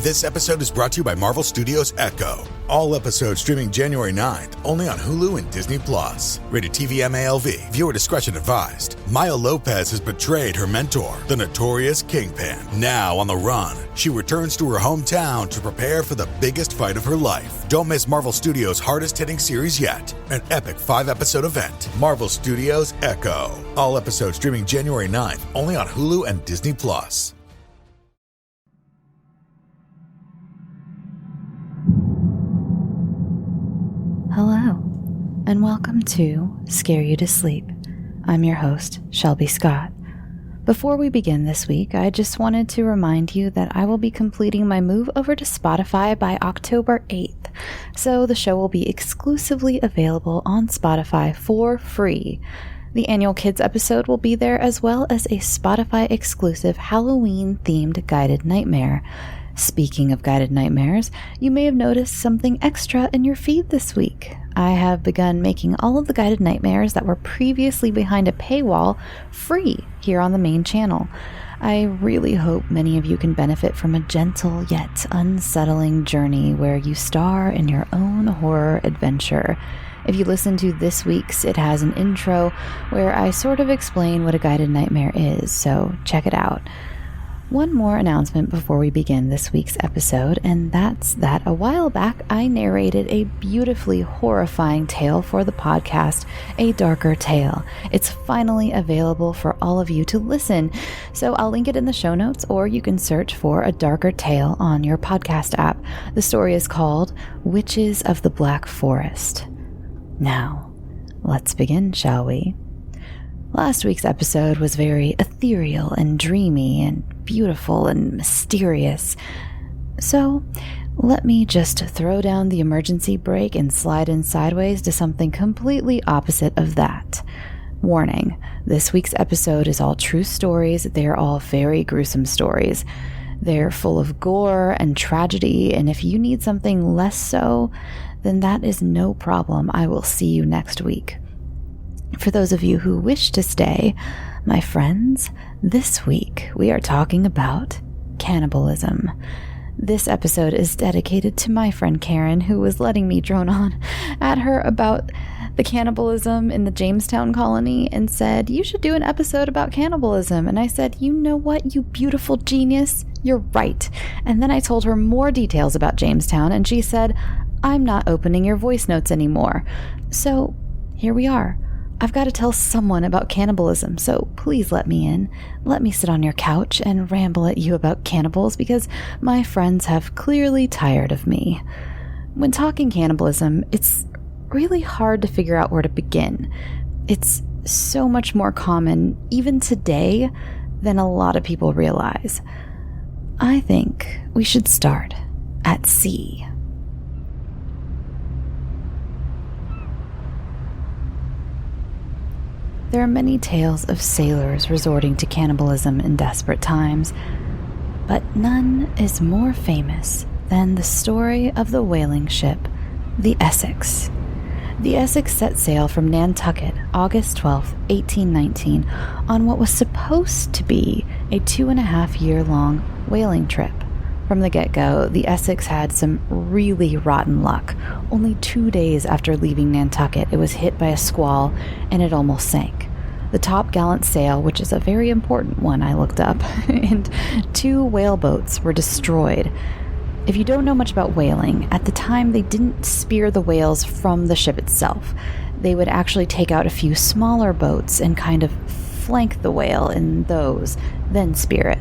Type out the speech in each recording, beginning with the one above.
This episode is brought to you by Marvel Studios Echo. All episodes streaming January 9th, only on Hulu and Disney+. Rated TV MALV. Viewer discretion advised. Maya Lopez has betrayed her mentor, the notorious Kingpin. Now on the run, she returns to her hometown to prepare for the biggest fight of her life. Don't miss Marvel Studios' hardest-hitting series yet. An epic 5-episode event. Marvel Studios Echo. All episodes streaming January 9th, only on Hulu and Disney+. Hello, and welcome to Scare You to Sleep. I'm your host, Shelby Scott. Before we begin this week, I just wanted to remind you that I will be completing my move over to Spotify by October 8th, so the show will be exclusively available on Spotify for free. The annual Kids episode will be there, as well as a Spotify-exclusive Halloween-themed guided nightmare. Speaking of guided nightmares, you may have noticed something extra in your feed this week. I have begun making all of the guided nightmares that were previously behind a paywall free here on the main channel. I really hope many of you can benefit from a gentle yet unsettling journey where you star in your own horror adventure. If you listen to this week's, it has an intro where I sort of explain what a guided nightmare is, so check it out. One more announcement before we begin this week's episode, and that's that a while back I narrated a beautifully horrifying tale for the podcast, A Darker Tale. It's finally available for all of you to listen, so I'll link it in the show notes, or you can search for A Darker Tale on your podcast app. The story is called Witches of the Black Forest. Now, let's begin, shall we? Last week's episode was very ethereal and dreamy and beautiful and mysterious. So, let me just throw down the emergency brake and slide in sideways to something completely opposite of that. Warning, this week's episode is all true stories. They're all very gruesome stories. They're full of gore and tragedy, and if you need something less so, then that is no problem. I will see you next week. For those of you who wish to stay, my friends, this week we are talking about cannibalism. This episode is dedicated to my friend Karen, who was letting me drone on at her about the cannibalism in the Jamestown colony and said, "You should do an episode about cannibalism." And I said, "You know what, you beautiful genius? You're right." And then I told her more details about Jamestown, and she said, "I'm not opening your voice notes anymore." So here we are. I've got to tell someone about cannibalism, so please let me in. Let me sit on your couch and ramble at you about cannibals, because my friends have clearly tired of me. When talking cannibalism, it's really hard to figure out where to begin. It's so much more common, even today, than a lot of people realize. I think we should start at sea. There are many tales of sailors resorting to cannibalism in desperate times, but none is more famous than the story of the whaling ship, the Essex. The Essex set sail from Nantucket, August 12, 1819, on what was supposed to be a 2.5-year-long whaling trip. From the get-go, the Essex had some really rotten luck. Only 2 days after leaving Nantucket, it was hit by a squall and it almost sank. The top gallant sail, which is a very important one I looked up, and 2 whaleboats were destroyed. If you don't know much about whaling, at the time they didn't spear the whales from the ship itself. They would actually take out a few smaller boats and kind of flank the whale in those, then spear it.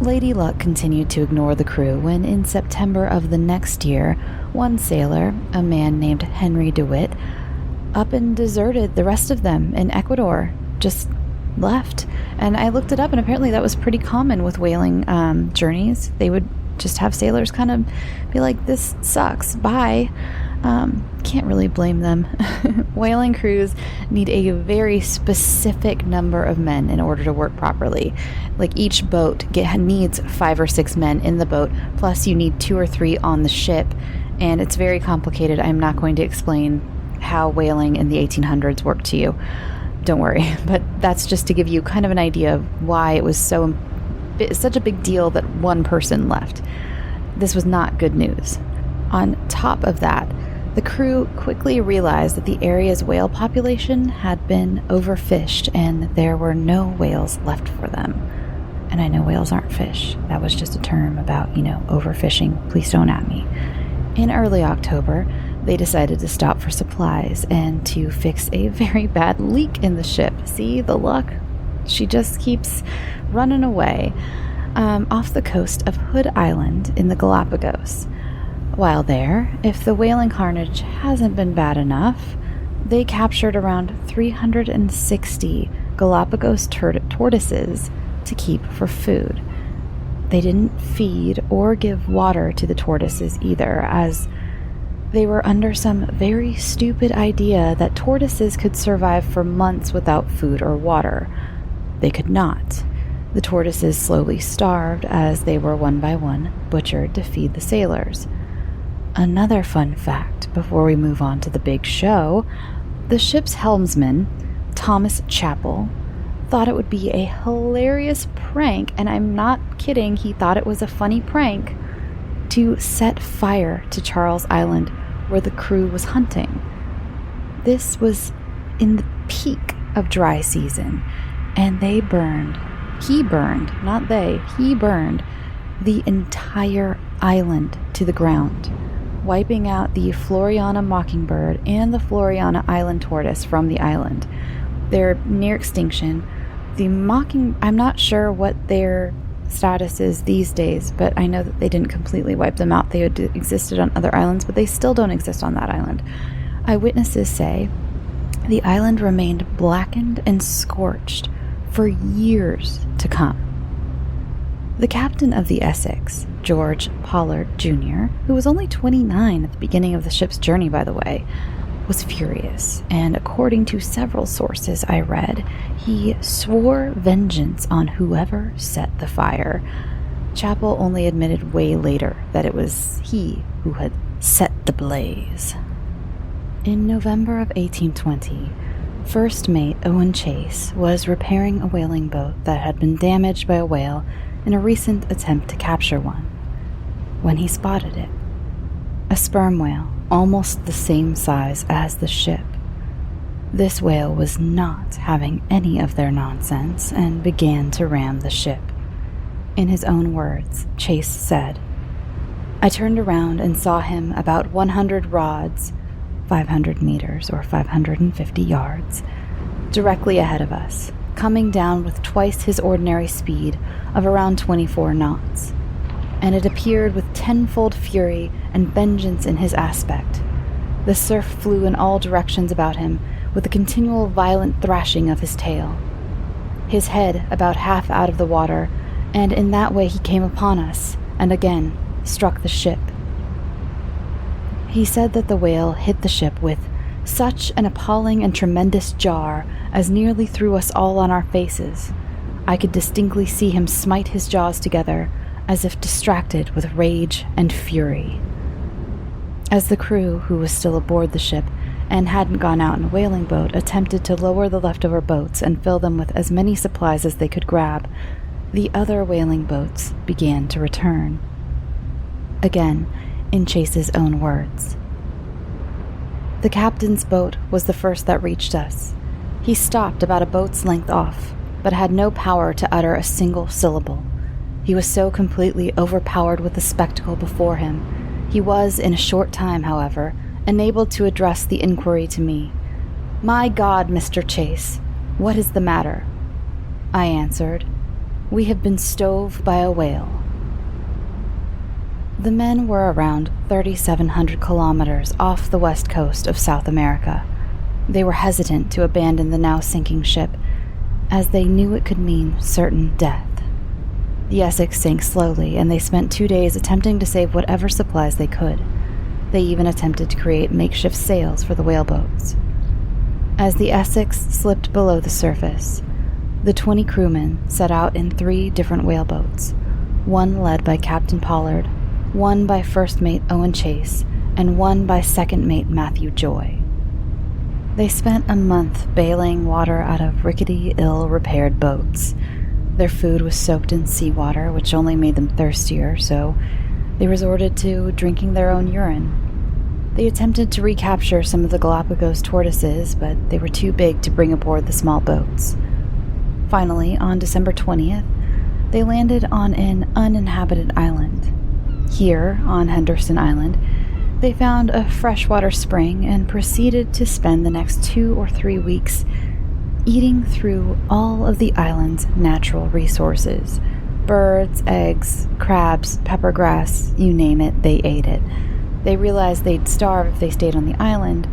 Lady Luck continued to ignore the crew when, in September of the next year, one sailor, a man named Henry DeWitt, up and deserted the rest of them in Ecuador, just left. And I looked it up, and apparently that was pretty common with whaling journeys. They would just have sailors kind of be like, "This sucks, bye." Can't really blame them. Whaling crews need a very specific number of men in order to work properly. Like, each boat needs 5 or 6 men in the boat, plus you need 2 or 3 on the ship, and it's very complicated. I'm not going to explain how whaling in the 1800s worked to you. Don't worry. But that's just to give you kind of an idea of why it was such a big deal that one person left. This was not good news. On top of that, the crew quickly realized that the area's whale population had been overfished and there were no whales left for them. And I know whales aren't fish. That was just a term about, overfishing. Please don't at me. In early October, they decided to stop for supplies and to fix a very bad leak in the ship. See the luck? She just keeps running away. Off the coast of Hood Island in the Galapagos. While there, if the whaling carnage hasn't been bad enough, they captured around 360 Galapagos tortoises to keep for food. They didn't feed or give water to the tortoises either, as they were under some very stupid idea that tortoises could survive for months without food or water. They could not. The tortoises slowly starved as they were one by one butchered to feed the sailors. Another fun fact before we move on to the big show, the ship's helmsman, Thomas Chappell, thought it would be a hilarious prank, and I'm not kidding, he thought it was a funny prank, to set fire to Charles Island where the crew was hunting. This was in the peak of dry season, and he burned the entire island to the ground, wiping out the Floriana mockingbird and the Floriana island tortoise from the island. They're near extinction. I'm not sure what their status is these days, but I know that they didn't completely wipe them out. They had existed on other islands, but they still don't exist on that island. Eyewitnesses say the island remained blackened and scorched for years to come. The captain of the Essex, George Pollard Jr., who was only 29 at the beginning of the ship's journey, by the way, was furious, and according to several sources I read, he swore vengeance on whoever set the fire. Chappell only admitted way later that it was he who had set the blaze. In November of 1820, First Mate Owen Chase was repairing a whaling boat that had been damaged by a whale in a recent attempt to capture one, when he spotted it. A sperm whale, almost the same size as the ship. This whale was not having any of their nonsense and began to ram the ship. In his own words, Chase said, "I turned around and saw him about 100 rods, 500 meters or 550 yards, directly ahead of us, coming down with twice his ordinary speed of around 24 knots. And it appeared with tenfold fury and vengeance in his aspect. The surf flew in all directions about him, with a continual violent thrashing of his tail. His head about half out of the water, and in that way he came upon us, and again struck the ship. He said that the whale hit the ship with such an appalling and tremendous jar as nearly threw us all on our faces. I could distinctly see him smite his jaws together, as if distracted with rage and fury." As the crew, who was still aboard the ship and hadn't gone out in a whaling boat, attempted to lower the leftover boats and fill them with as many supplies as they could grab, the other whaling boats began to return. Again, in Chase's own words, "The captain's boat was the first that reached us. He stopped about a boat's length off, but had no power to utter a single syllable. He was so completely overpowered with the spectacle before him. He was, in a short time, however, enabled to address the inquiry to me. 'My God, Mr. Chase, what is the matter?' I answered, 'We have been stove by a whale.'" The men were around 3,700 kilometers off the west coast of South America. They were hesitant to abandon the now sinking ship, as they knew it could mean certain death. The Essex sank slowly, and they spent 2 days attempting to save whatever supplies they could. They even attempted to create makeshift sails for the whaleboats. As the Essex slipped below the surface, the 20 crewmen set out in 3 different whaleboats, one led by Captain Pollard, one by First Mate Owen Chase, and one by Second Mate Matthew Joy. They spent a month bailing water out of rickety, ill-repaired boats. Their food was soaked in seawater, which only made them thirstier, so They resorted to drinking their own urine. They attempted to recapture some of the Galapagos tortoises, but they were too big to bring aboard the small boats. Finally, on December 20th, they landed on an uninhabited island. Here, on Henderson Island, they found a freshwater spring and proceeded to spend the next 2 or 3 weeks eating through all of the island's natural resources. Birds, eggs, crabs, peppergrass, you name it, they ate it. They realized they'd starve if they stayed on the island,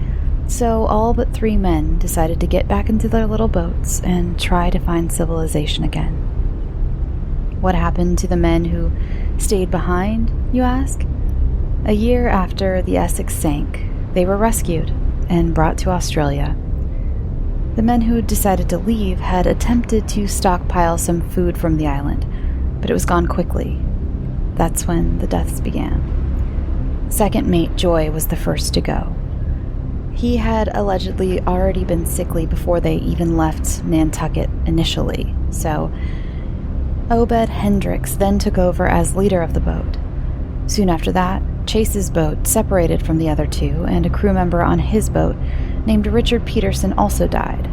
so all but 3 men decided to get back into their little boats and try to find civilization again. What happened to the men who stayed behind, you ask? A year after the Essex sank, they were rescued and brought to Australia. The men who decided to leave had attempted to stockpile some food from the island, but it was gone quickly. That's when the deaths began. Second mate Joy was the first to go. He had allegedly already been sickly before they even left Nantucket initially, so Obed Hendricks then took over as leader of the boat. Soon after that, Chase's boat separated from the other 2, and a crew member on his boat named Richard Peterson also died.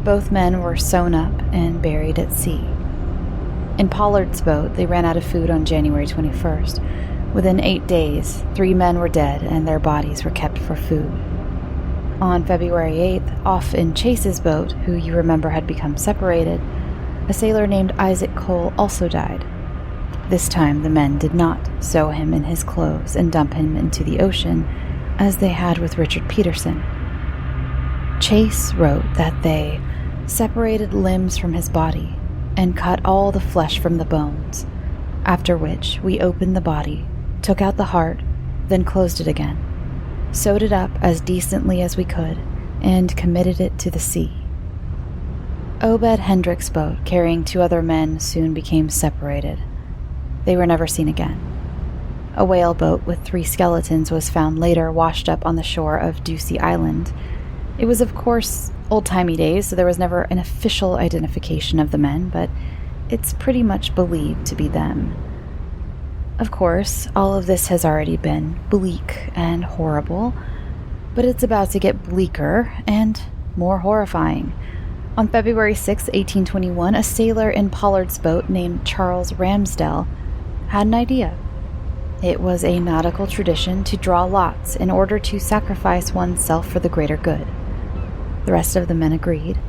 Both men were sewn up and buried at sea. In Pollard's boat, they ran out of food on January 21st. Within 8 days, 3 men were dead and their bodies were kept for food. On February 8th, off in Chase's boat, who you remember had become separated, a sailor named Isaac Cole also died. This time, the men did not sew him in his clothes and dump him into the ocean, as they had with Richard Peterson. Chase wrote that they separated limbs from his body and cut all the flesh from the bones, after which we opened the body, took out the heart, then closed it again, sewed it up as decently as we could, and committed it to the sea. Obed Hendricks' boat, carrying 2 other men, soon became separated. They were never seen again. A whale boat with 3 skeletons was found later washed up on the shore of Ducie Island. It was, of course, old-timey days, so there was never an official identification of the men, but it's pretty much believed to be them. Of course, all of this has already been bleak and horrible, but it's about to get bleaker and more horrifying. On February 6, 1821, a sailor in Pollard's boat named Charles Ramsdell had an idea. It was a nautical tradition to draw lots in order to sacrifice oneself for the greater good. The rest of the men agreed,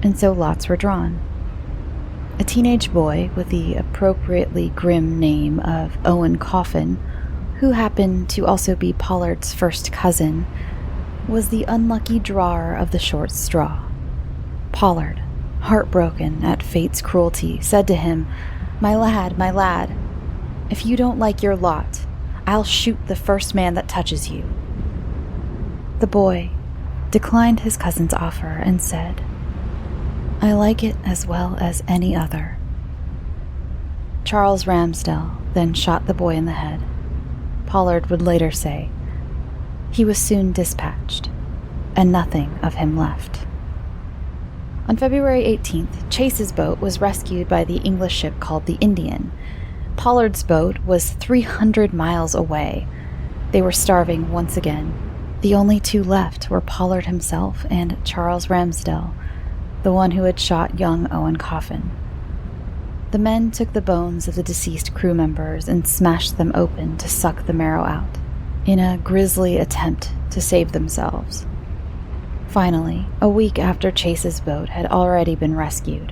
and so lots were drawn. A teenage boy with the appropriately grim name of Owen Coffin, who happened to also be Pollard's first cousin, was the unlucky drawer of the short straw. Pollard, heartbroken at fate's cruelty, said to him, my lad, if you don't like your lot, I'll shoot the first man that touches you." The boy declined his cousin's offer and said, "I like it as well as any other." Charles Ramsdell then shot the boy in the head. Pollard would later say, "He was soon dispatched, and nothing of him left." On February 18th, Chase's boat was rescued by the English ship called the Indian. Pollard's boat was 300 miles away. They were starving once again. The only 2 left were Pollard himself and Charles Ramsdell, the one who had shot young Owen Coffin. The men took the bones of the deceased crew members and smashed them open to suck the marrow out, in a grisly attempt to save themselves. Finally, a week after Chase's boat had already been rescued,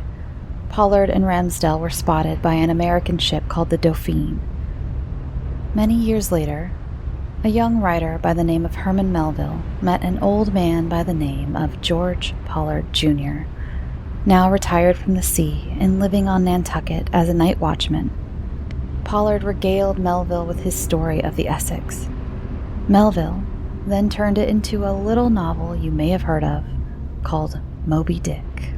Pollard and Ramsdell were spotted by an American ship called the Dauphine. Many years later, a young writer by the name of Herman Melville met an old man by the name of George Pollard, Jr., now retired from the sea and living on Nantucket as a night watchman. Pollard regaled Melville with his story of the Essex. Melville then turned it into a little novel you may have heard of called Moby Dick.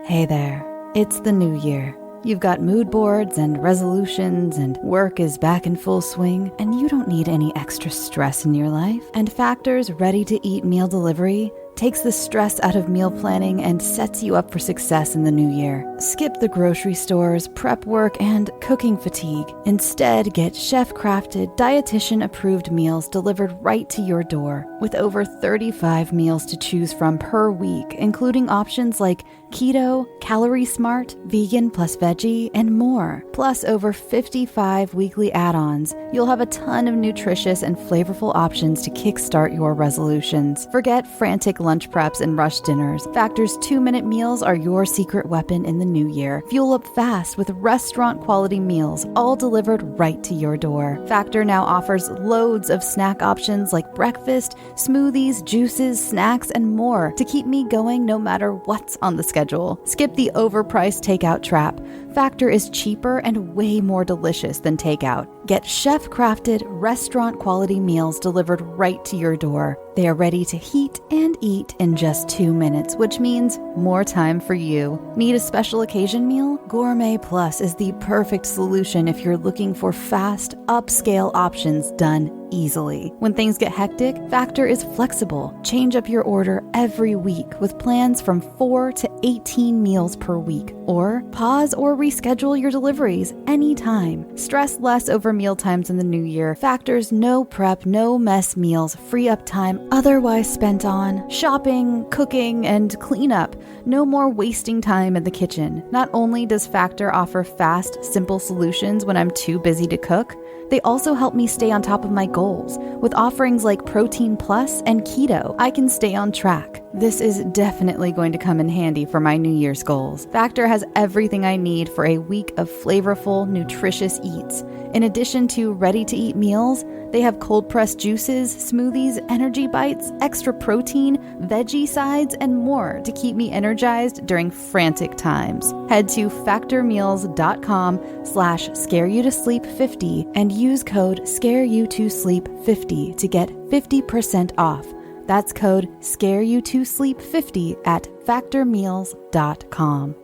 Hey there, it's the new year. You've got mood boards and resolutions, and work is back in full swing, and you don't need any extra stress in your life. And Factor's ready-to-eat meal delivery takes the stress out of meal planning and sets you up for success in the new year. Skip the grocery stores, prep work, and cooking fatigue. Instead, get chef-crafted, dietitian-approved meals delivered right to your door, with over 35 meals to choose from per week, including options like keto, calorie smart, vegan plus veggie, and more. Plus over 55 weekly add-ons. You'll have a ton of nutritious and flavorful options to kickstart your resolutions. Forget frantic lunch preps and rush dinners. Factor's 2-minute meals are your secret weapon in the new year. Fuel up fast with restaurant-quality meals, all delivered right to your door. Factor now offers loads of snack options like breakfast, smoothies, juices, snacks, and more to keep me going no matter what's on the schedule. Skip the overpriced takeout trap. Factor is cheaper and way more delicious than takeout. Get chef-crafted, restaurant-quality meals delivered right to your door. They are ready to heat and eat in just 2 minutes, which means more time for you. Need a special occasion meal? Gourmet Plus is the perfect solution if you're looking for fast, upscale options done easily. When things get hectic, Factor is flexible. Change up your order every week with plans from 4 to 18 meals per week. Or pause or reschedule your deliveries anytime. Stress less over meal times in the new year. Factor's no prep, no mess meals free up time otherwise spent on shopping, cooking, and cleanup. No more wasting time in the kitchen. Not only does Factor offer fast, simple solutions when I'm too busy to cook, they also help me stay on top of my goals. With offerings like Protein Plus and Keto, I can stay on track. This is definitely going to come in handy for my New Year's goals. Factor has everything I need for a week of flavorful, nutritious eats. In addition to ready-to-eat meals, they have cold-pressed juices, smoothies, energy bites, extra protein, veggie sides, and more to keep me energized during frantic times. Head to factormeals.com/scareyoutosleep50 and use code ScareYouToSleep50 to get 50% off. That's code ScareYouToSleep50 at factormeals.com.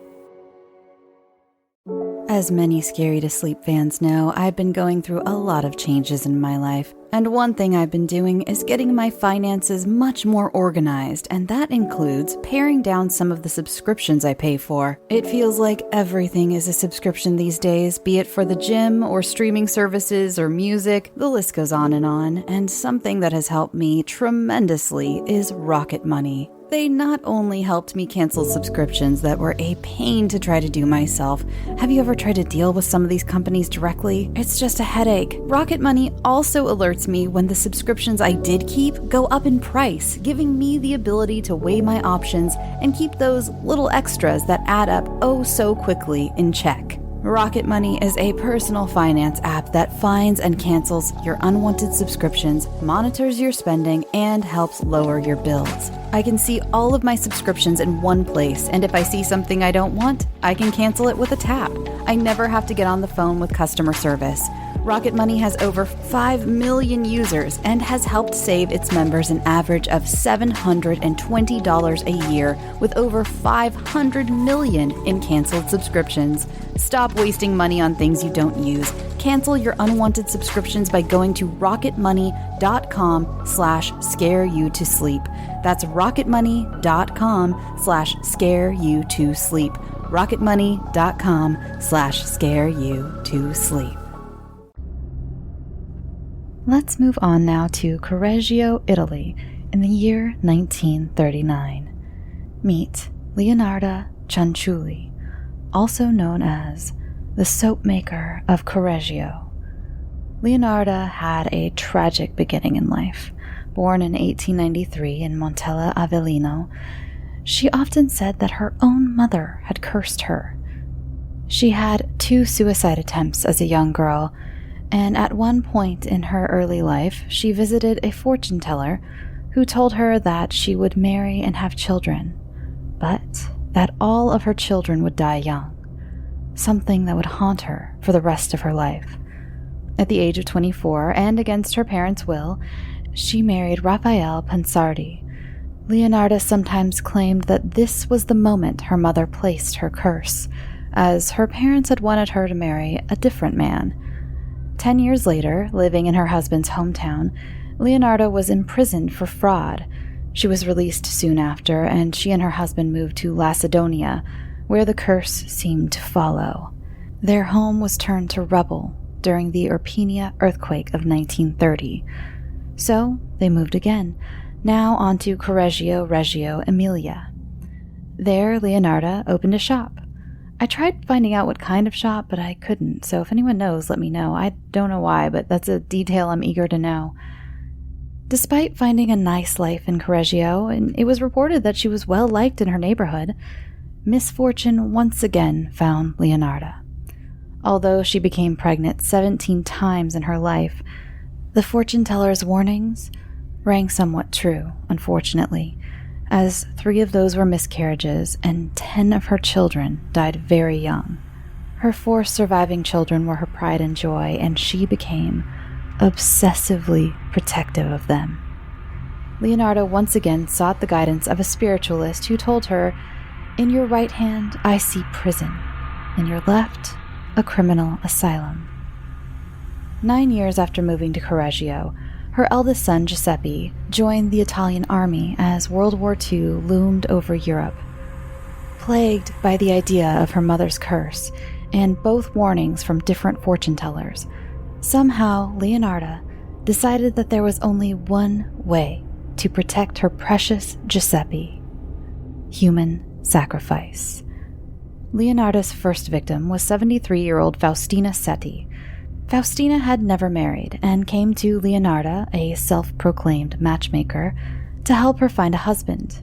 As many Scary to Sleep fans know, I've been going through a lot of changes in my life. And one thing I've been doing is getting my finances much more organized, and that includes paring down some of the subscriptions I pay for. It feels like everything is a subscription these days, be it for the gym or streaming services or music, the list goes on, and something that has helped me tremendously is Rocket Money. They not only helped me cancel subscriptions that were a pain to try to do myself. Have you ever tried to deal with some of these companies directly? It's just a headache. Rocket Money also alerts me when the subscriptions I did keep go up in price, giving me the ability to weigh my options and keep those little extras that add up oh so quickly in check. Rocket Money is a personal finance app that finds and cancels your unwanted subscriptions, monitors your spending, and helps lower your bills. I can see all of my subscriptions in one place, and if I see something I don't want, I can cancel it with a tap. I never have to get on the phone with customer service. Rocket Money has over 5 million users and has helped save its members an average of $720 a year with over 500 million in canceled subscriptions. Stop wasting money on things you don't use. Cancel your unwanted subscriptions by going to rocketmoney.com/scareyoutosleep. That's rocketmoney.com/scareyoutosleep. rocketmoney.com/scareyoutosleep. Let's move on now to Correggio, Italy, in the year 1939. Meet Leonarda Cianciulli, also known as the soap maker of Correggio. Leonarda had a tragic beginning in life. Born in 1893 in Montella Avellino, she often said that her own mother had cursed her. She had 2 suicide attempts as a young girl, and at one point in her early life, she visited a fortune teller who told her that she would marry and have children, but that all of her children would die young, something that would haunt her for the rest of her life. At the age of 24, and against her parents' will, she married Raphael Pansardi. Leonarda sometimes claimed that this was the moment her mother placed her curse, as her parents had wanted her to marry a different man. 10 years later, living in her husband's hometown, Leonarda was imprisoned for fraud. She was released soon after, and she and her husband moved to Lacedonia, where the curse seemed to follow. Their home was turned to rubble during the Irpinia earthquake of 1930. So they moved again, now onto Correggio Reggio Emilia. There, Leonarda opened a shop. I tried finding out what kind of shop, but I couldn't, so if anyone knows, let me know. I don't know why, but that's a detail I'm eager to know. Despite finding a nice life in Correggio, and it was reported that she was well liked in her neighborhood, misfortune once again found Leonarda. Although she became pregnant 17 times in her life, the fortune teller's warnings rang somewhat true, unfortunately, as 3 of those were miscarriages and 10 of her children died very young. Her 4 surviving children were her pride and joy, and she became obsessively protective of them. Leonarda once again sought the guidance of a spiritualist who told her, "In your right hand I see prison, in your left a criminal asylum." 9 years after moving to Correggio, her eldest son Giuseppe joined the Italian army as World War II loomed over Europe. Plagued by the idea of her mother's curse and both warnings from different fortune tellers, somehow Leonarda decided that there was only one way to protect her precious Giuseppe: human sacrifice. Leonarda's first victim was 73-year-old Faustina Setti. Faustina had never married and came to Leonarda, a self-proclaimed matchmaker, to help her find a husband.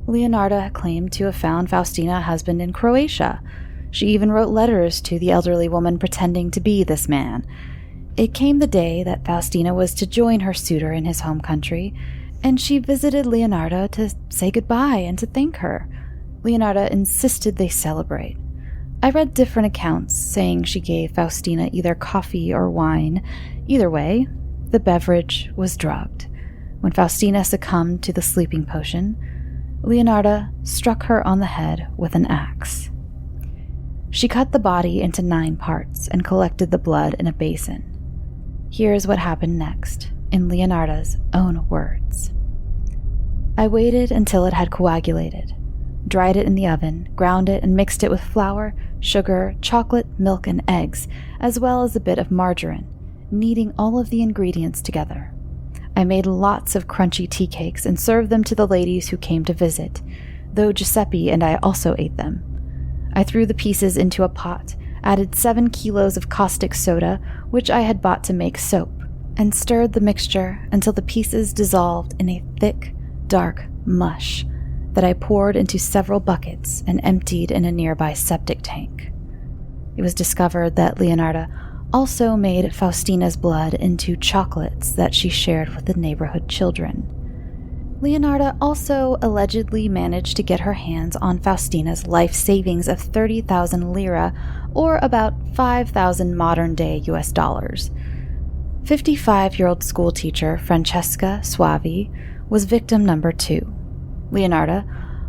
Leonarda claimed to have found Faustina a husband in Croatia. She even wrote letters to the elderly woman pretending to be this man. It came the day that Faustina was to join her suitor in his home country, and she visited Leonarda to say goodbye and to thank her. Leonarda insisted they celebrate. I read different accounts saying she gave Faustina either coffee or wine. Either way, the beverage was drugged. When Faustina succumbed to the sleeping potion, Leonarda struck her on the head with an axe. She cut the body into 9 parts and collected the blood in a basin. Here's what happened next, in Leonarda's own words. "I waited until it had coagulated, dried it in the oven, ground it, and mixed it with flour, sugar, chocolate, milk, and eggs, as well as a bit of margarine, kneading all of the ingredients together. I made lots of crunchy tea cakes and served them to the ladies who came to visit, though Giuseppe and I also ate them. I threw the pieces into a pot, added 7 kilos of caustic soda, which I had bought to make soap, and stirred the mixture until the pieces dissolved in a thick, dark mush that I poured into several buckets and emptied in a nearby septic tank. It was discovered that Leonarda also made Faustina's blood into chocolates that she shared with the neighborhood children. Leonarda also allegedly managed to get her hands on Faustina's life savings of 30,000 lira, or about 5,000 modern-day US dollars. 55-year-old schoolteacher Francesca Suavi was victim number 2. Leonarda,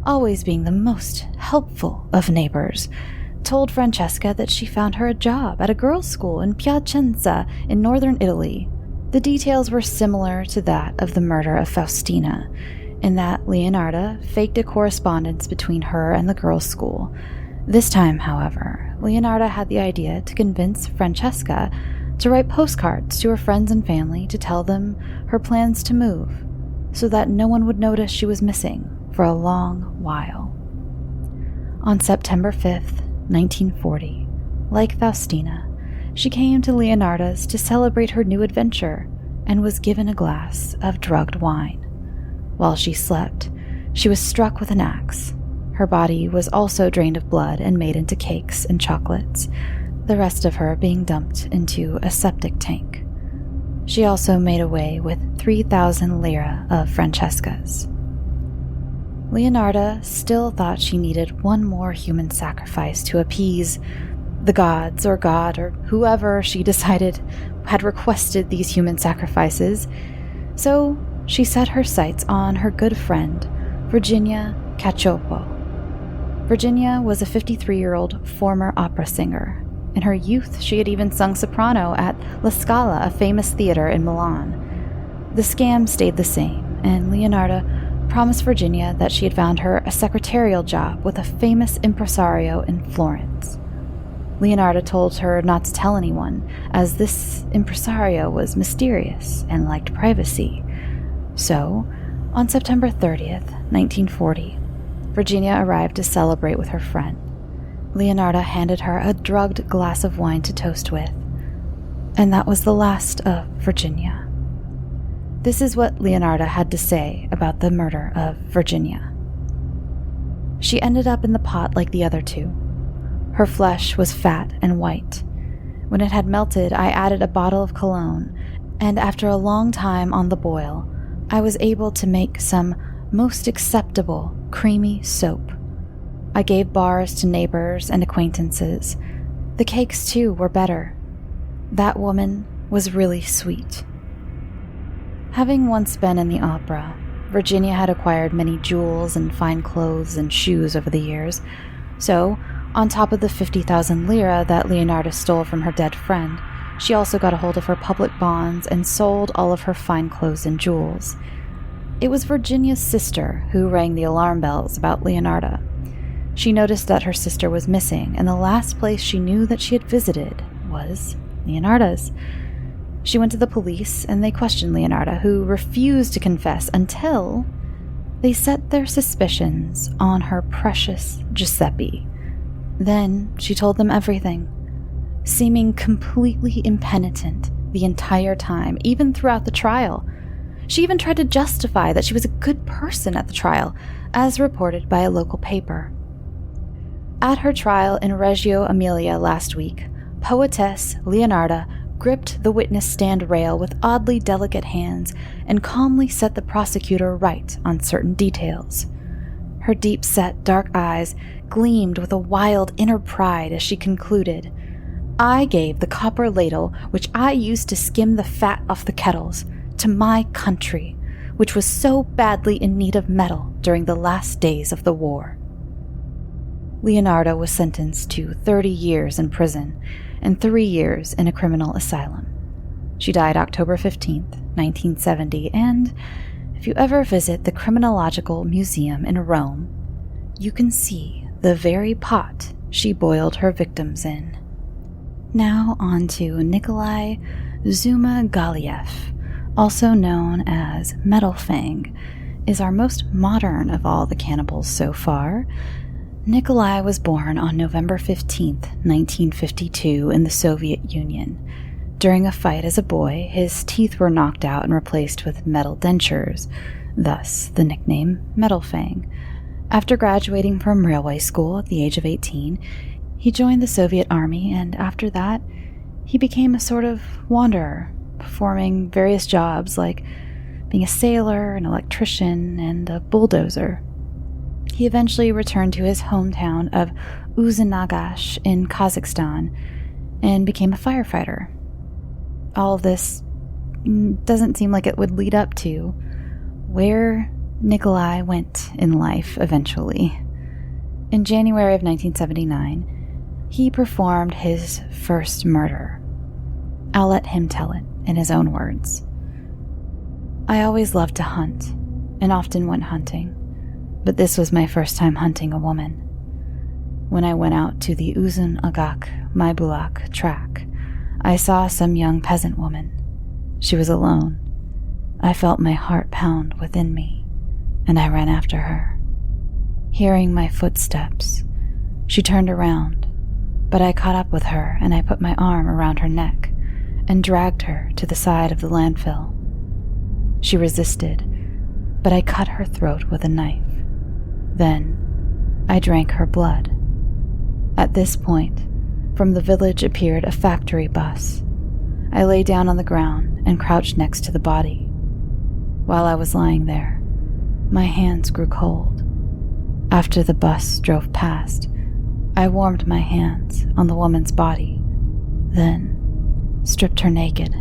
always being the most helpful of neighbors, told Francesca that she found her a job at a girls' school in Piacenza in northern Italy. The details were similar to that of the murder of Faustina, in that Leonarda faked a correspondence between her and the girls' school. This time, however, Leonarda had the idea to convince Francesca to write postcards to her friends and family to tell them her plans to move, so that no one would notice she was missing for a long while. On September 5th, 1940, like Faustina, she came to Leonarda's to celebrate her new adventure and was given a glass of drugged wine. While she slept, she was struck with an axe. Her body was also drained of blood and made into cakes and chocolates, the rest of her being dumped into a septic tank. She also made away with 3,000 lira of Francesca's. Leonarda still thought she needed one more human sacrifice to appease the gods or God or whoever she decided had requested these human sacrifices, so she set her sights on her good friend, Virginia Cacioppo. Virginia was a 53-year-old former opera singer. In her youth, she had even sung soprano at La Scala, a famous theater in Milan. The scam stayed the same, and Leonarda promised Virginia that she had found her a secretarial job with a famous impresario in Florence. Leonarda told her not to tell anyone, as this impresario was mysterious and liked privacy. So, on September 30th, 1940, Virginia arrived to celebrate with her friend. Leonarda handed her a drugged glass of wine to toast with, and that was the last of Virginia. This is what Leonarda had to say about the murder of Virginia. She ended up in the pot like the other two. Her flesh was fat and white. When it had melted, I added a bottle of cologne, and after a long time on the boil, I was able to make some most acceptable creamy soap. I gave bars to neighbors and acquaintances. The cakes, too, were better. That woman was really sweet. Having once been in the opera, Virginia had acquired many jewels and fine clothes and shoes over the years. So, on top of the 50,000 lira that Leonarda stole from her dead friend, she also got a hold of her public bonds and sold all of her fine clothes and jewels. It was Virginia's sister who rang the alarm bells about Leonarda. She noticed that her sister was missing, and the last place she knew that she had visited was Leonarda's. She went to the police, and they questioned Leonarda, who refused to confess until they set their suspicions on her precious Giuseppe. Then she told them everything, seeming completely impenitent the entire time, even throughout the trial. She even tried to justify that she was a good person at the trial, as reported by a local paper. At her trial in Reggio Emilia last week, poetess Leonarda gripped the witness stand rail with oddly delicate hands and calmly set the prosecutor right on certain details. Her deep-set dark eyes gleamed with a wild inner pride as she concluded, "I gave the copper ladle which I used to skim the fat off the kettles to my country, which was so badly in need of metal during the last days of the war." Leonarda was sentenced to 30 years in prison and 3 years in a criminal asylum. She died October 15th, 1970, and if you ever visit the Criminological Museum in Rome, you can see the very pot she boiled her victims in. Now on to Nikolai Dzhumagaliev, also known as Metal Fang, is our most modern of all the cannibals so far. Nikolai was born on November 15th, 1952 in the Soviet Union. During a fight as a boy, his teeth were knocked out and replaced with metal dentures, thus the nickname Metal Fang. After graduating from railway school at the age of 18, he joined the Soviet Army, and after that, he became a sort of wanderer, performing various jobs like being a sailor, an electrician, and a bulldozer. He eventually returned to his hometown of Uzunagash in Kazakhstan and became a firefighter. All of this doesn't seem like it would lead up to where Nikolai went in life eventually. In January of 1979, he performed his first murder. I'll let him tell it in his own words. "I always loved to hunt and often went hunting, but this was my first time hunting a woman. When I went out to the Uzun-Agak-Maybulak track, I saw some young peasant woman. She was alone. I felt my heart pound within me, and I ran after her. Hearing my footsteps, she turned around, but I caught up with her and I put my arm around her neck and dragged her to the side of the landfill. She resisted, but I cut her throat with a knife. Then I drank her blood. At this point, from the village appeared a factory bus. I lay down on the ground and crouched next to the body. While I was lying there, my hands grew cold. After the bus drove past, I warmed my hands on the woman's body, then stripped her naked.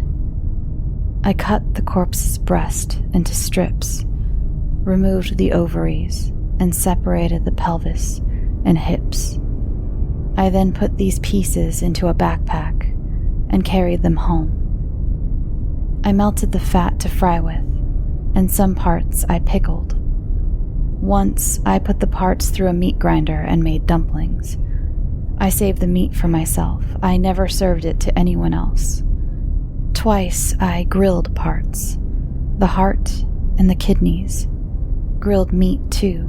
I cut the corpse's breast into strips, removed the ovaries, and separated the pelvis and hips. I then put these pieces into a backpack and carried them home. I melted the fat to fry with, and some parts I pickled. Once, I put the parts through a meat grinder and made dumplings. I saved the meat for myself. I never served it to anyone else. Twice, I grilled parts. The heart and the kidneys. Grilled meat, too.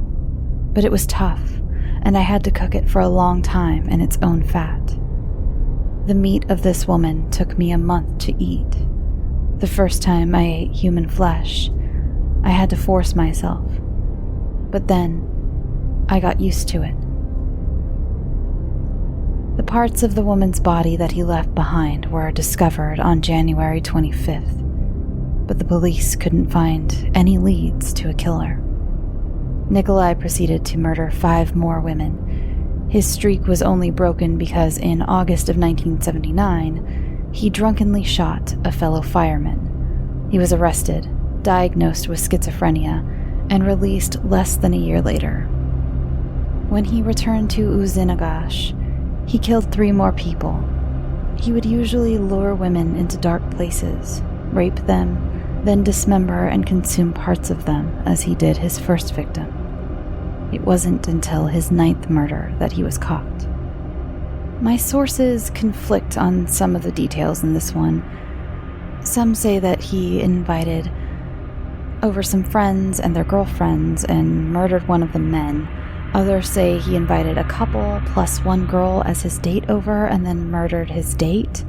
But it was tough, and I had to cook it for a long time in its own fat. The meat of this woman took me a month to eat. The first time I ate human flesh, I had to force myself. But then, I got used to it. The parts of the woman's body that he left behind were discovered on January 25th, but the police couldn't find any leads to a killer. Nikolai proceeded to murder 5 more women. His streak was only broken because in August of 1979, he drunkenly shot a fellow fireman. He was arrested, diagnosed with schizophrenia, and released less than a year later. When he returned to Uzinagash, he killed 3 more people. He would usually lure women into dark places, rape them, then dismember and consume parts of them as he did his first victim. It wasn't until his 9th murder that he was caught. My sources conflict on some of the details in this one. Some say that he invited over some friends and their girlfriends and murdered one of the men. Others say he invited a couple plus one girl as his date over and then murdered his date.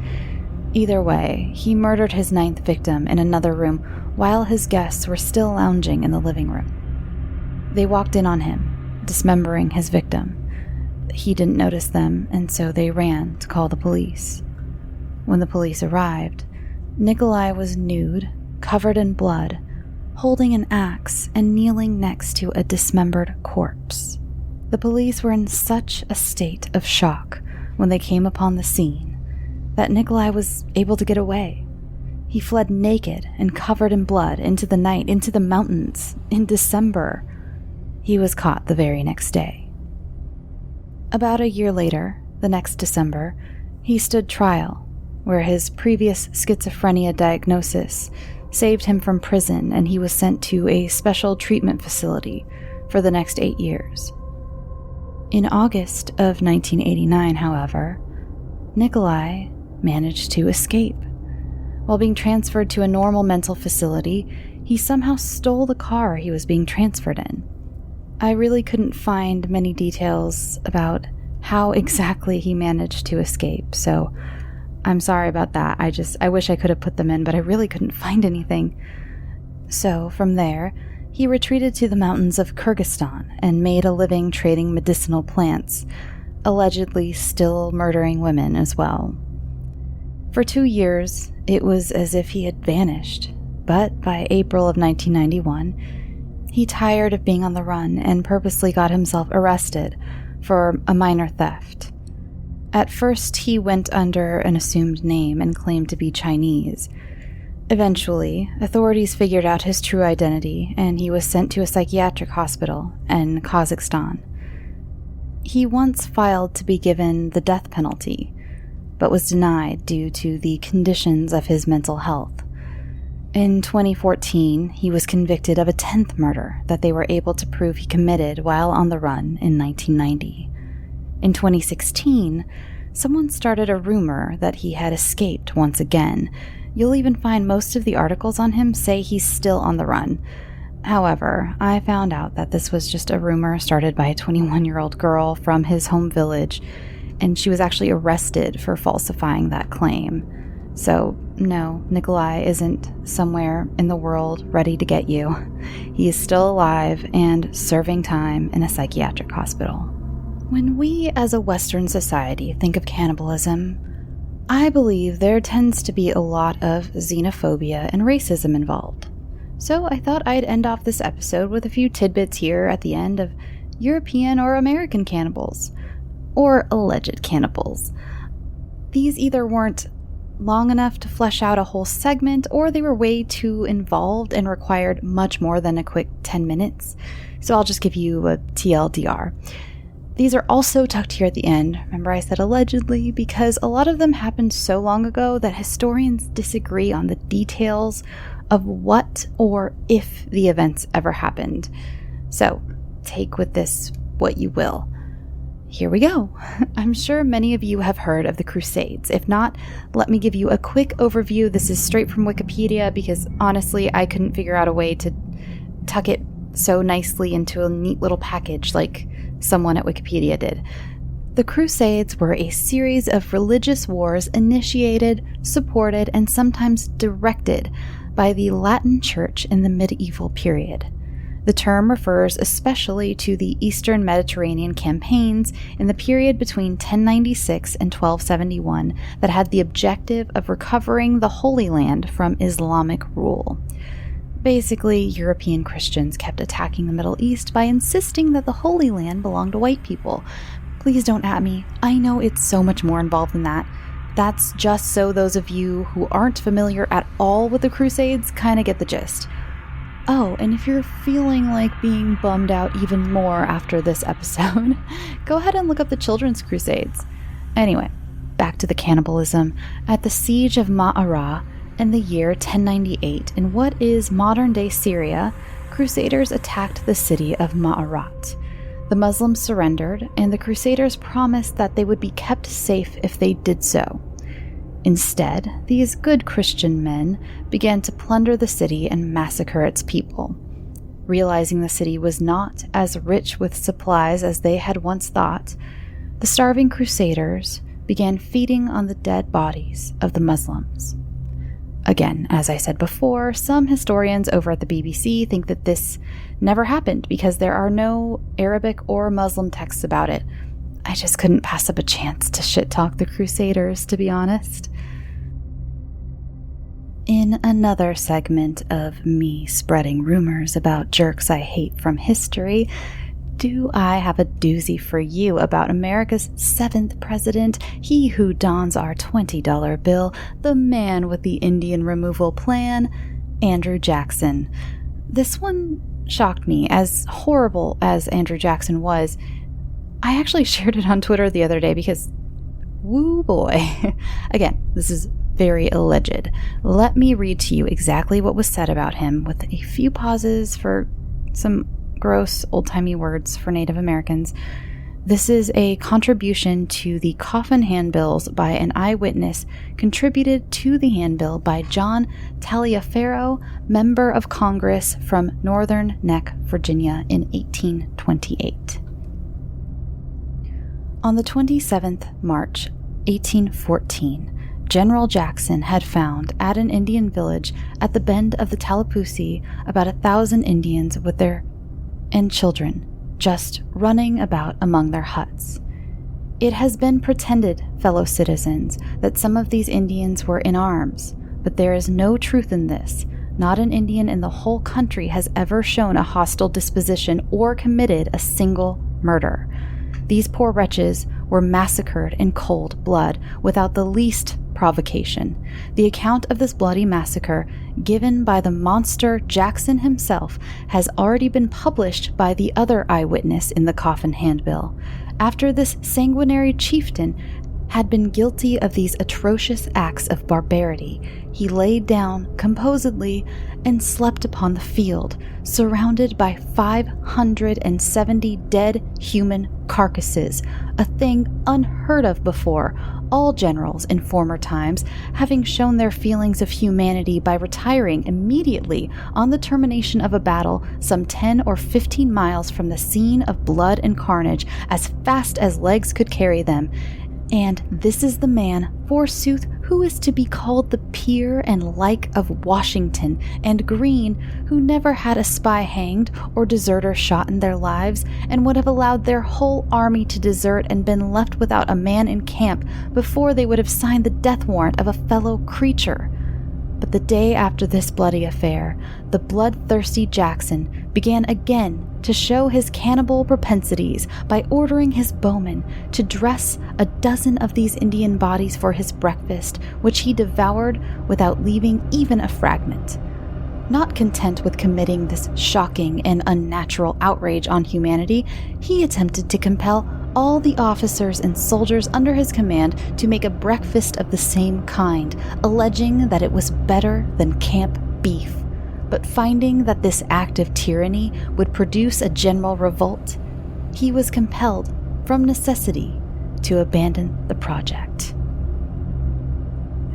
Either way, he murdered his 9th victim in another room while his guests were still lounging in the living room. They walked in on him, dismembering his victim. He didn't notice them, and so they ran to call the police. When the police arrived, Nikolai was nude, covered in blood, holding an axe and kneeling next to a dismembered corpse. The police were in such a state of shock when they came upon the scene that Nikolai was able to get away. He fled naked and covered in blood into the night, into the mountains, in December. He was caught the very next day. About a year later, the next December, he stood trial, where his previous schizophrenia diagnosis saved him from prison and he was sent to a special treatment facility for the next 8 years. In August of 1989, however, Nikolai managed to escape. While being transferred to a normal mental facility, he somehow stole the car he was being transferred in. I really couldn't find many details about how exactly he managed to escape, so I'm sorry about that. I wish I could have put them in, but I really couldn't find anything. So, from there, he retreated to the mountains of Kyrgyzstan and made a living trading medicinal plants, allegedly still murdering women as well. For 2 years, it was as if he had vanished, but by April of 1991, he tired of being on the run and purposely got himself arrested for a minor theft. At first, he went under an assumed name and claimed to be Chinese. Eventually, authorities figured out his true identity, and he was sent to a psychiatric hospital in Kazakhstan. He once filed to be given the death penalty, but was denied due to the conditions of his mental health. In 2014, he was convicted of a 10th murder that they were able to prove he committed while on the run in 1990. In 2016, someone started a rumor that he had escaped once again. You'll even find most of the articles on him say he's still on the run. However, I found out that this was just a rumor started by a 21-year-old girl from his home village, and she was actually arrested for falsifying that claim. So, no, Nikolai isn't somewhere in the world ready to get you. He is still alive and serving time in a psychiatric hospital. When we as a Western society think of cannibalism, I believe there tends to be a lot of xenophobia and racism involved. So I thought I'd end off this episode with a few tidbits here at the end of European or American cannibals, or alleged cannibals. These either weren't long enough to flesh out a whole segment, or they were way too involved and required much more than a quick 10 minutes. So I'll just give you a TLDR. These are also tucked here at the end. Remember I said allegedly, because a lot of them happened so long ago that historians disagree on the details of what or if the events ever happened. So, take with this what you will. Here we go. I'm sure many of you have heard of the Crusades. If not, let me give you a quick overview. This is straight from Wikipedia because honestly, I couldn't figure out a way to tuck it so nicely into a neat little package like someone at Wikipedia did. The Crusades were a series of religious wars initiated, supported, and sometimes directed by the Latin Church in the medieval period. The term refers especially to the Eastern Mediterranean campaigns in the period between 1096 and 1271 that had the objective of recovering the Holy Land from Islamic rule. Basically, European Christians kept attacking the Middle East by insisting that the Holy Land belonged to white people. Please don't at me. I know it's so much more involved than that. That's just so those of you who aren't familiar at all with the Crusades kind of get the gist. Oh, and if you're feeling like being bummed out even more after this episode, go ahead and look up the Children's Crusades. Anyway, back to the cannibalism. At the Siege of Ma'ara in the year 1098, in what is modern-day Syria, Crusaders attacked the city of Ma'arat. The Muslims surrendered, and the Crusaders promised that they would be kept safe if they did so. Instead, these good Christian men began to plunder the city and massacre its people. Realizing the city was not as rich with supplies as they had once thought, the starving Crusaders began feeding on the dead bodies of the Muslims. Again, as I said before, some historians over at the BBC think that this never happened because there are no Arabic or Muslim texts about it. I just couldn't pass up a chance to shit-talk the Crusaders, to be honest. In another segment of me spreading rumors about jerks I hate from history, do I have a doozy for you about America's 7th president, he who dons our $20 bill, the man with the Indian removal plan, Andrew Jackson. This one shocked me. As horrible as Andrew Jackson was, I actually shared it on Twitter the other day because, woo boy. Again, this is very alleged. Let me read to you exactly what was said about him with a few pauses for some gross old-timey words for Native Americans. This is a contribution to the coffin handbills by an eyewitness contributed to the handbill by John Taliaferro, member of Congress from Northern Neck, Virginia in 1828. On the 27th March, 1814, General Jackson had found at an Indian village at the bend of the Tallapoosa about 1,000 Indians with their and children just running about among their huts. It has been pretended, fellow citizens, that some of these Indians were in arms, but there is no truth in this. Not an Indian in the whole country has ever shown a hostile disposition or committed a single murder. These poor wretches were massacred in cold blood without the least provocation. The account of this bloody massacre, given by the monster Jackson himself, has already been published by the other eyewitness in the coffin handbill. After this sanguinary chieftain had been guilty of these atrocious acts of barbarity, he laid down composedly and slept upon the field, surrounded by 570 dead human carcasses, a thing unheard of before, all generals in former times having shown their feelings of humanity by retiring immediately on the termination of a battle some 10 or 15 miles from the scene of blood and carnage as fast as legs could carry them. And this is the man, forsooth, who is to be called the peer and like of Washington and Greene, who never had a spy hanged or deserter shot in their lives, and would have allowed their whole army to desert and been left without a man in camp before they would have signed the death warrant of a fellow creature. But the day after this bloody affair, the bloodthirsty Jackson began again to show his cannibal propensities by ordering his bowmen to dress a dozen of these Indian bodies for his breakfast, which he devoured without leaving even a fragment. Not content with committing this shocking and unnatural outrage on humanity, he attempted to compel all the officers and soldiers under his command to make a breakfast of the same kind, alleging that it was better than camp beef. But finding that this act of tyranny would produce a general revolt, he was compelled, from necessity, to abandon the project.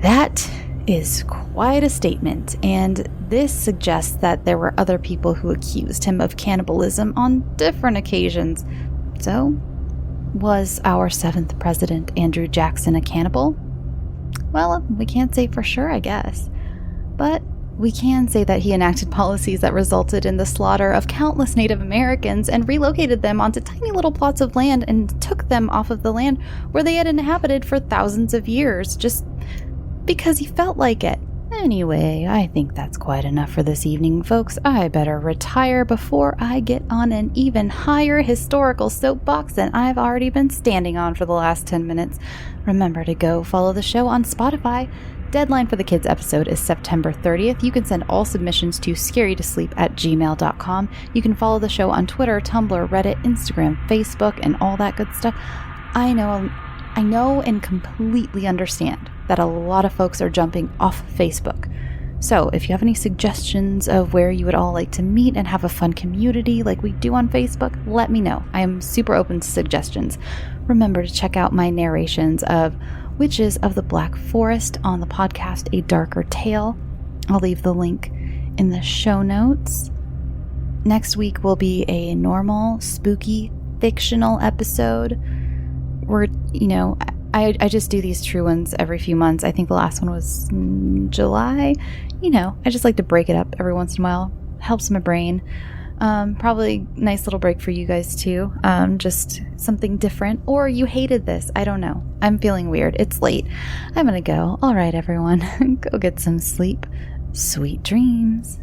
That is quite a statement, and this suggests that there were other people who accused him of cannibalism on different occasions. So, was our 7th president, Andrew Jackson, a cannibal? Well, we can't say for sure, I guess. But we can say that he enacted policies that resulted in the slaughter of countless Native Americans and relocated them onto tiny little plots of land and took them off of the land where they had inhabited for thousands of years, just because he felt like it. Anyway, I think that's quite enough for this evening, folks. I better retire before I get on an even higher historical soapbox than I've already been standing on for the last 10 minutes. Remember to go follow the show on Spotify. Deadline for the kids episode is September 30th. You can send all submissions to scarytosleep@gmail.com. You can follow the show on Twitter, Tumblr, Reddit, Instagram, Facebook, and all that good stuff. I know and completely understand that a lot of folks are jumping off Facebook. So if you have any suggestions of where you would all like to meet and have a fun community like we do on Facebook, let me know. I am super open to suggestions. Remember to check out my narrations of Witches of the Black Forest on the podcast A Darker Tale. I'll leave the link in the show notes. Next week will be a normal, spooky, fictional episode where, I just do these true ones every few months. I think the last one was July. I just like to break it up every once in a while. Helps my brain. Probably nice little break for you guys too. Just something different. Or you hated this. I don't know. I'm feeling weird. It's late. I'm gonna go. All right, everyone. Go get some sleep. Sweet dreams.